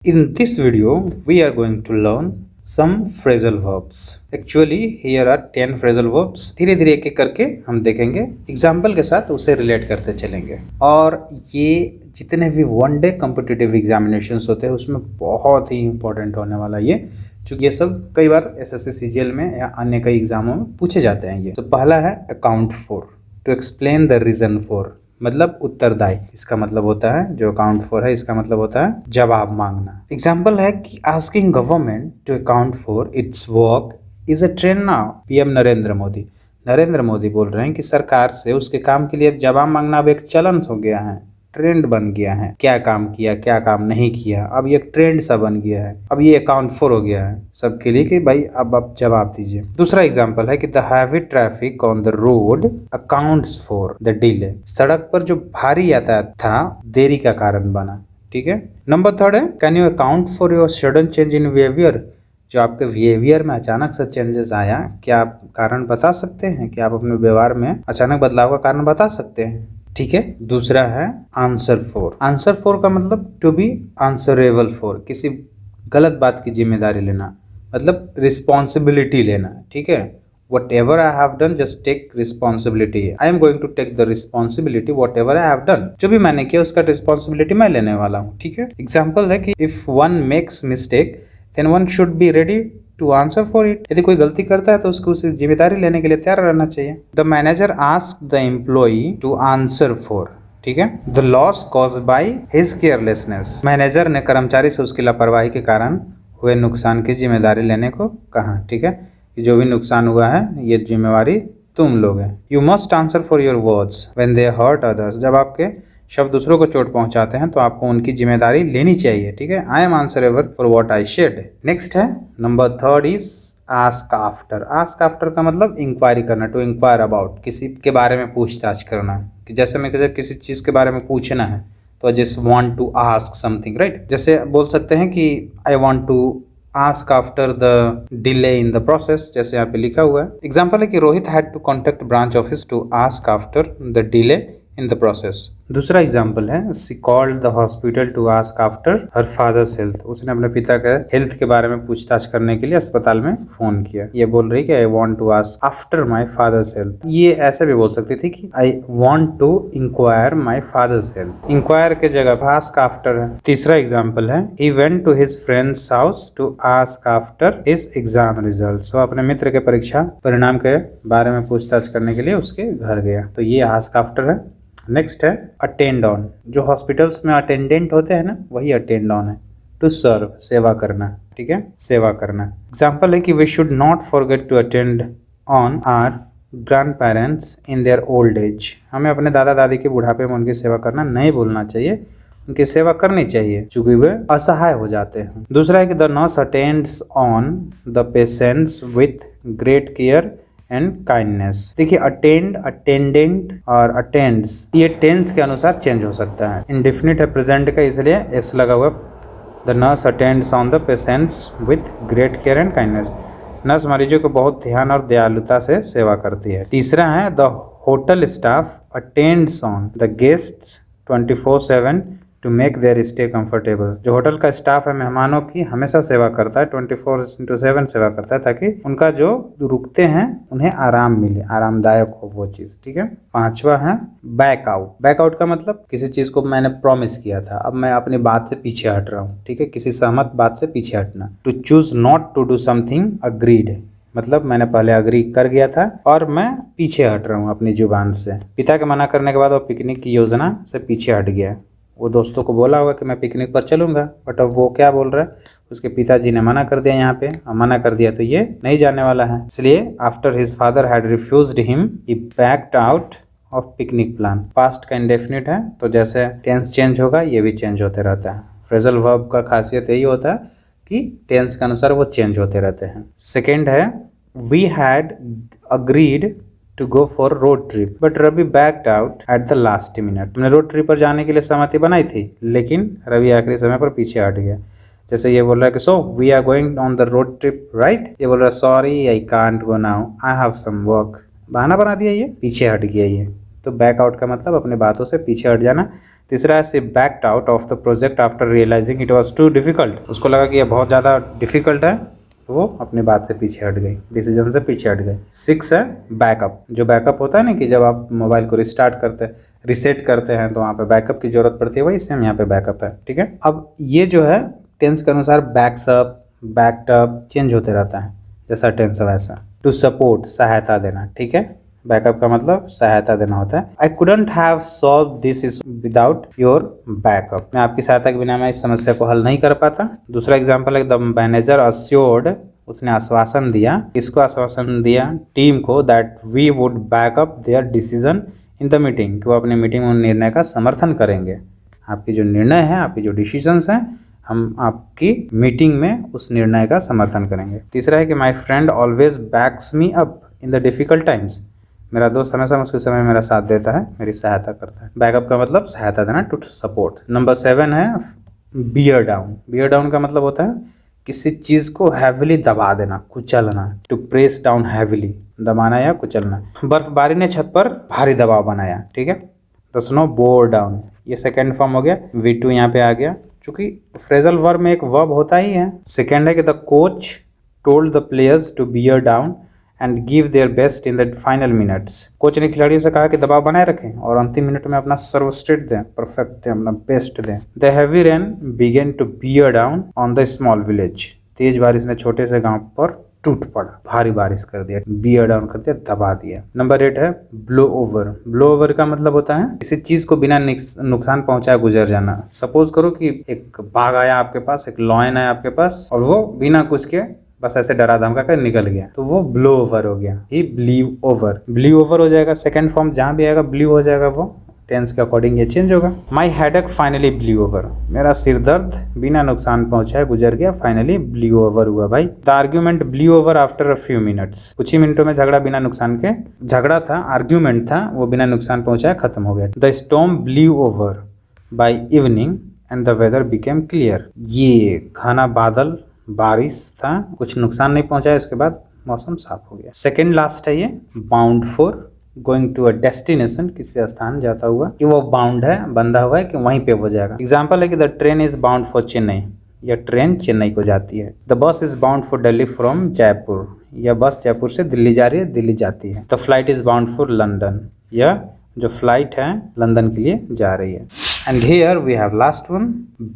In this video, we are going to learn some phrasal verbs. Actually, here are 10 phrasal verbs. धीरे धीरे एक एक करके हम देखेंगे, एग्जाम्पल के साथ उसे रिलेट करते चलेंगे। और ये जितने भी वन डे कॉम्पिटिटिव एग्जामिनेशंस होते हैं उसमें बहुत ही इंपॉर्टेंट होने वाला ये, क्योंकि ये सब कई बार एसएससी सीजीएल में या अन्य कई एग्जामों में पूछे जाते हैं। ये तो पहला है account for, to explain the reason for, मतलब उत्तरदायी। इसका मतलब होता है, जो अकाउंट फॉर है इसका मतलब होता है जवाब मांगना। एग्जाम्पल है कि asking government to account for its work is a trend now. PM Narendra Modi बोल रहे हैं कि सरकार से उसके काम के लिए जवाब मांगना अब एक चलन हो गया है, ट्रेंड बन गया है। क्या काम किया, क्या काम नहीं किया, अब ये ट्रेंड सा बन गया है। अब ये अकाउंट फॉर हो गया है सबके लिए कि भाई अब आप जवाब दीजिए। दूसरा एग्जांपल है कि the heavy traffic on the road accounts for the delay. सड़क पर जो भारी यातायात था देरी का कारण बना। ठीक है। नंबर थर्ड है can you account for your sudden change in behaviour. जो आपके बिहेवियर में अचानक से चेंजेस आया, क्या आप कारण बता सकते हैं? क्या आप अपने व्यवहार में अचानक बदलाव का कारण बता सकते हैं? ठीक है। दूसरा है आंसर फॉर। आंसर फॉर का मतलब टू बी आंसरेबल फॉर, किसी गलत बात की जिम्मेदारी लेना, मतलब रिस्पॉन्सिबिलिटी लेना। ठीक है। Whatever I have done just take responsibility. I am going to take the responsibility whatever I have done. जो भी मैंने किया उसका रिस्पॉन्सिबिलिटी मैं लेने वाला हूँ। ठीक है। एग्जाम्पल है कि if one makes mistake then one should be ready to answer for it. यदि कोई गलती करता है तो उसको उसे जिम्मेदारी लेने के लिए तैयार रहना चाहिए। The manager ask the employee to answer for. ठीक है। The loss caused by his carelessness. Manager ने कर्मचारी से उसकी लापरवाही के कारण हुए नुकसान की जिम्मेदारी लेने को कहा। ठीक है। कि जो भी नुकसान हुआ है ये जिम्मेवारी तुम लोग हैं। You must answer for your words when they hurt others. जब आपके शब्द दूसरों को चोट पहुंचाते हैं तो आपको उनकी जिम्मेदारी लेनी चाहिए। ठीक है। I am answerable for what I shed. Next है number third is ask after. Ask after का मतलब इंक्वायरी करना, टू इंक्वायर अबाउट, किसी के बारे में पूछताछ करना। कि जैसे मैं किसी चीज़ के बारे में पूछना है तो just want to ask something, right. जैसे बोल सकते हैं कि I want to ask after the delay in the process, जैसे यहाँ पे लिखा हुआ है। एग्जाम्पल है कि Rohit had to contact branch office to ask after the delay in the process. दूसरा एग्जाम्पल है she called the hospital to ask after her father's health. उसने अपने पिता के हेल्थ के बारे में पूछताछ करने के लिए अस्पताल में फोन किया। ये बोल रही कि I want to ask after my father's health. ये ऐसे भी बोल सकती थी कि I want to inquire my father's health. Inquire के जगह आस्क आफ्टर है। तीसरा एग्जाम्पल है he went to his friend's house to ask after his exam result. अपने मित्र के परीक्षा परिणाम के बारे में पूछताछ करने के लिए उसके घर गया। तो ये आस्क आफ्टर है। नेक्स्ट है अटेंड ऑन। जो हॉस्पिटल्स में अटेंडेंट होते हैं ना, वही अटेंड ऑन है। टू सर्व, सेवा करना। ठीक है। सेवा करना। एग्जाम्पल है कि we should not forget to attend on our grandparents in their old age. हमें अपने दादा दादी के बुढ़ापे में उनकी सेवा करना नहीं भूलना चाहिए, उनकी सेवा करनी चाहिए क्योंकि वे असहाय हो जाते हैं। दूसरा है कि the nurse attends on the patients with great care and kindness. देखिए अटेंड, अटेंडेंट और अटेंड्स ये टेंस के अनुसार चेंज हो सकता है। इंडेफिनिट है प्रेजेंट का, इसलिए एस लगा हुआ। The nurse attends on the patients with great care and kindness. Nurse मरीजों को बहुत ध्यान और दयालुता से सेवा करती है। तीसरा है the hotel staff attends on the guests 24/7 to make their stay comfortable. जो होटल का स्टाफ है मेहमानों की हमेशा सेवा करता है, 24/7 सेवा करता है ताकि उनका जो रुकते हैं उन्हें आराम मिले, आरामदायक हो वो चीज़। ठीक है। पांचवा है बैक आउट। बैक आउट का मतलब किसी चीज़ को मैंने प्रॉमिस किया था, अब मैं अपनी बात से पीछे हट रहा हूँ। ठीक है। किसी सहमत बात से पीछे हटना। To choose not to do something agreed, मतलब मैंने पहले अग्री कर गया था और मैं पीछे हट रहा हूँ अपनी जुबान से। पिता के मना करने के बाद वो पिकनिक की योजना से पीछे हट गया। वो दोस्तों को बोला होगा कि मैं पिकनिक पर चलूंगा, बट अब वो क्या बोल रहा है, उसके पिताजी ने मना कर दिया। यहाँ पे मना कर दिया तो ये नहीं जाने वाला है। इसलिए after his father had refused him he backed out of picnic plan. Past का इंडेफिनिट है तो जैसे टेंस चेंज होगा ये भी चेंज होते रहता है। फ्रेजल वर्ब का खासियत यही होता है कि टेंस के अनुसार वो चेंज होते रहते हैं। सेकेंड है we had agreed to go for road trip but Ravi backed out at the last minute। हमने रोड ट्रिप पर जाने के लिए सहमति बनाई थी लेकिन रवि आखिरी समय पर पीछे हट गया। जैसे ये बोल रहा है कि so we are going on the road trip right, ये बोल रहा है sorry I can't go now I have some work. बहाना बना दिया, ये पीछे हट गया। ये तो बैक आउट का मतलब अपने बातों से पीछे हट जाना तीसरा है she backed out of the project after realising it was too difficult. उसको लगा कि यह बहुत ज़्यादा डिफिकल्ट है तो वो अपनी बात से पीछे हट गई, डिसीजन से पीछे हट गई। 6 है बैकअप। जो बैकअप होता है ना कि जब आप मोबाइल को रिस्टार्ट करते हैं, रीसेट करते हैं तो वहाँ पे बैकअप की जरूरत पड़ती है, वही सेम यहाँ पे बैकअप है। ठीक है, अब ये जो है टेंस के अनुसार बैक्सअप बैक्ड चेंज होते रहता है, जैसा टेंस है वैसा। टू सपोर्ट सहायता देना। ठीक है, बैकअप का मतलब सहायता देना होता है। I couldn't have solve this is without your backup. मैं आपकी सहायता के बिना मैं इस समस्या को हल नहीं कर पाता। दूसरा एग्जाम्पल है द मैनेजर अस्योर्ड, उसने आश्वासन दिया। किसको आश्वासन दिया? टीम को, that we would back up their decision in the meeting, कि वो अपने मीटिंग में निर्णय का समर्थन करेंगे। आपकी जो निर्णय है, आपकी जो डिसीजंस हैं, हम आपकी मीटिंग में उस निर्णय का समर्थन करेंगे। तीसरा है कि my friend always backs me up in the difficult times, मेरा दोस्त हमेशा मुश्किल समय मेरा साथ देता है, मेरी सहायता करता है। बैकअप का मतलब सहायता देना, टू सपोर्ट। नंबर 7 है बियर डाउन। बियर डाउन का मतलब होता है किसी चीज़ को हैविली दबा देना, कुचलना। टू प्रेस डाउन हैविली, दबाना या कुचलना। बर्फबारी ने छत पर भारी दबाव बनाया। ठीक है, द स्नो बोर डाउन, ये सेकेंड फॉर्म हो गया। V2 यहाँ पे आ गया, चूंकि फ्रेजल वर्ब में एक वर्ब होता ही है। सेकेंड है कि the coach told the players to bear down and give their best in the final minutes. Coach ने खिलाड़ियों से कहा कि दबाव बनाए रखें और अंतिम मिनट में अपना सर्वश्रेष्ठ दें, परफेक्ट दें, अपना बेस्ट दें। The heavy rain began to bear down on the small village, तेज बारिश ने छोटे से गांव पर टूट पड़ा, भारी बारिश कर दिया, बियर डाउन कर दिया, दबा दिया। नंबर 8 है ब्लो ओवर। ब्लो ओवर का मतलब होता है किसी चीज को बिना नुकसान पहुंचाए गुजर जाना। सपोज करो कि एक बाघ आया आपके पास, एक लॉयन आया आपके पास, और वो बिना कुछ के बस ऐसे डरा धमका कर निकल गया, तो वो ब्लो ओवर हो गया। ही ब्लीव ओवर, ब्लीव ओवर हो जाएगा। सेकंड फॉर्म जहां भी आएगा ब्लीव हो जाएगा, वो टेंस के अकॉर्डिंग ये चेंज होगा। माई हेडेक फाइनली ब्लीव ओवर, मेरा सिर दर्द बिना नुकसान पहुंचाए गुजर गया, फाइनली ब्लीव ओवर हुआ भाई। The argument ब्लीव over after a few minutes, कुछ ही मिनटों में झगड़ा बिना नुकसान के, झगड़ा था, आर्ग्यूमेंट था, वो बिना नुकसान पहुंचाए खत्म हो गया। The storm blew over by evening and the weather became clear, ये घना बादल बारिश था, कुछ नुकसान नहीं पहुंचाया, उसके बाद मौसम साफ हो गया। सेकेंड लास्ट है ये bound for, going to a destination, किसी स्थान जाता हुआ, कि वो बाउंड है, बंधा हुआ है, कि वहीं पे हो जाएगा। एग्जाम्पल है कि the train is bound for Chennai, यह ट्रेन चेन्नई को जाती है। The bus is bound for Delhi from Jaipur, यह बस जयपुर से दिल्ली जा रही है, दिल्ली जाती है। The flight is bound for London, यह जो फ्लाइट है लंदन के लिए जा रही है। And here we have last one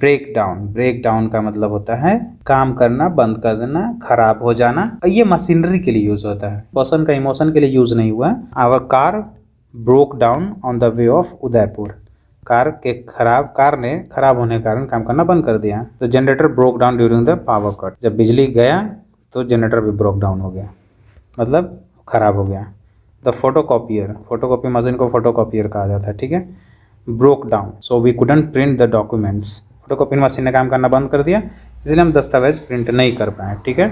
break down. Break down का मतलब होता है काम करना, बंद कर देना, खराब हो जाना। ये मशीनरी के लिए यूज होता है, पर्सन का इमोशन के लिए यूज नहीं हुआ है। Our car broke down on the way of Udaipur, car ने खराब होने के कारण काम करना बंद कर दिया। तो generator broke down during the power cut, जब बिजली गया तो जनरेटर भी ब्रोक डाउन हो गया, मतलब खराब हो गया। द फोटोकॉपियर, फोटोकॉपी मशीन को फोटोकॉपियर कहा जाता है। ठीक है, broke down so we couldn't print the documents, photocopy machine ने काम करना बंद कर दिया, इसलिए हम दस्तावेज प्रिंट नहीं कर पाए। ठीक है।